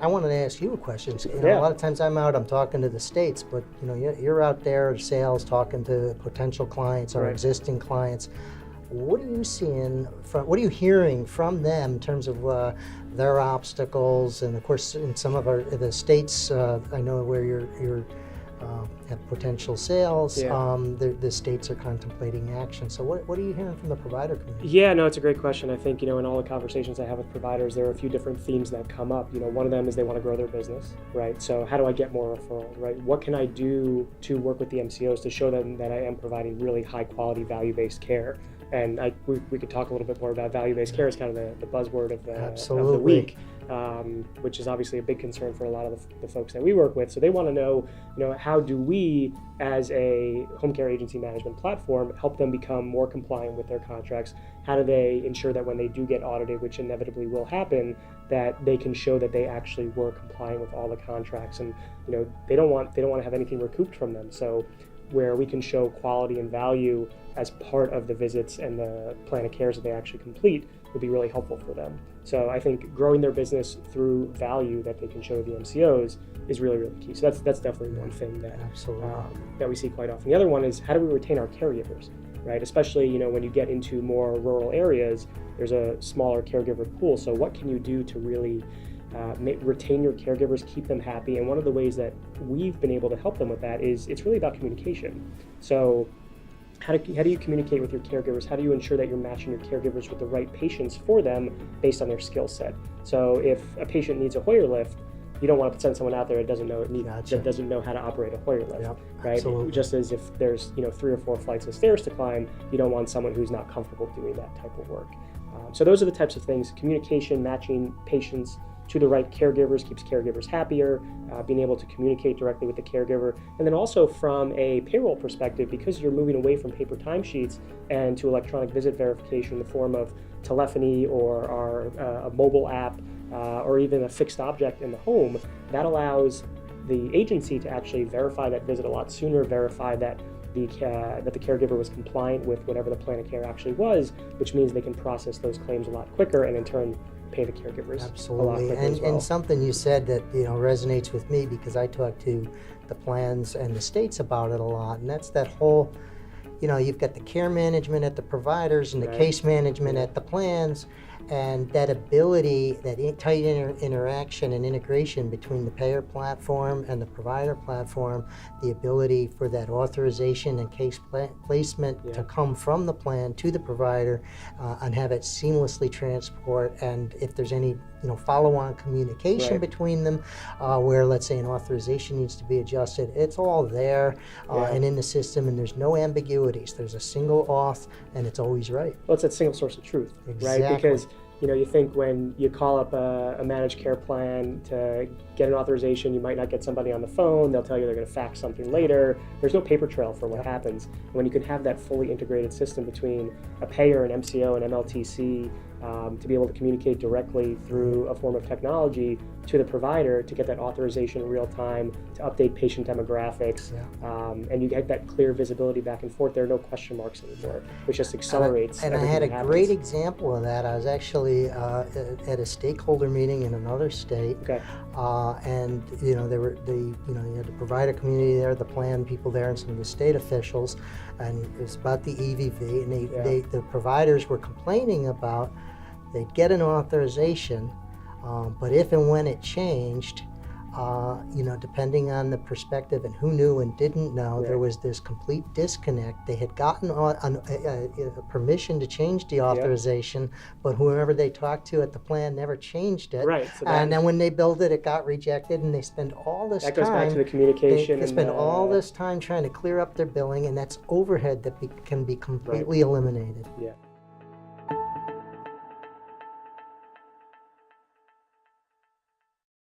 I wanted to ask you a question. So, Yeah. a lot of times I'm talking to the states, but you're out there sales, talking to potential clients or Right. existing clients. What are you seeing what are you hearing from them in terms of their obstacles? And of course, in some of the states, I know where you're have potential sales. Yeah. The states are contemplating action. So what are you hearing from the provider community? Yeah, no, it's a great question. I think, in all the conversations I have with providers, there are a few different themes that come up. One of them is they want to grow their business, right? So how do I get more referrals, right? What can I do to work with the MCOs to show them that I am providing really high quality value-based care? And we could talk a little bit more about value-based care as kind of the buzzword of the week, which is obviously a big concern for a lot of the folks that we work with. So they want to know, how do we, as a home care agency management platform, help them become more compliant with their contracts? How do they ensure that when they do get audited, which inevitably will happen, that they can show that they actually were compliant with all the contracts? And they don't want to have anything recouped from them. So where we can show quality and value as part of the visits and the plan of cares that they actually complete would be really helpful for them. So I think growing their business through value that they can show the MCOs is really, really key. So that's definitely one thing that we see quite often. The other one is, how do we retain our caregivers, right? Especially, when you get into more rural areas, there's a smaller caregiver pool. So what can you do to really retain your caregivers, keep them happy? And one of the ways that we've been able to help them with that is it's really about communication. So how do you communicate with your caregivers? How do you ensure that you're matching your caregivers with the right patients for them based on their skill set? So if a patient needs a Hoyer lift, you don't want to send someone out there that doesn't know that doesn't know how to operate a Hoyer lift, right? Absolutely. Just as if there's 3 or 4 flights of stairs to climb, you don't want someone who's not comfortable doing that type of work. So those are the types of things: communication, matching patients to the right caregivers keeps caregivers happier, being able to communicate directly with the caregiver. And then also from a payroll perspective, because you're moving away from paper timesheets and to electronic visit verification in the form of telephony or a mobile app or even a fixed object in the home, that allows the agency to actually verify that visit a lot sooner, verify that the caregiver was compliant with whatever the plan of care actually was, which means they can process those claims a lot quicker and in turn pay the caregivers. Absolutely. And something you said that resonates with me, because I talk to the plans and the states about it a lot, and that's that whole, you've got the care management at the providers and the case management at the plans, and that ability, that tight interaction and integration between the payer platform and the provider platform, the ability for that authorization and case placement to come from the plan to the provider and have it seamlessly transport. And if there's any follow-on communication between them, where let's say an authorization needs to be adjusted, it's all there and in the system, and there's no ambiguities. There's a single auth, and it's always right. Well, it's that single source of truth, right? Because you think when you call up a managed care plan to get an authorization, you might not get somebody on the phone. They'll tell you they're going to fax something later. There's no paper trail for what happens. And when you can have that fully integrated system between a payer, an MCO, and MLTC, to be able to communicate directly through a form of technology to the provider to get that authorization in real time, to update patient demographics, and you get that clear visibility back and forth. There are no question marks anymore, which just accelerates. And I had a great example of that. I was actually at a stakeholder meeting in another state, and there were you had the provider community there, the plan people there, and some of the state officials, and it was about the EVV, and the providers were complaining about they'd get an authorization, but if and when it changed, depending on the perspective and who knew and didn't know, there was this complete disconnect. They had gotten permission to change the authorization, but whoever they talked to at the plan never changed it. Right. So and then when they billed it, it got rejected, and they spend all this time. That goes back to the communication. They spend all this time trying to clear up their billing, and that's overhead that can be completely eliminated. Yeah.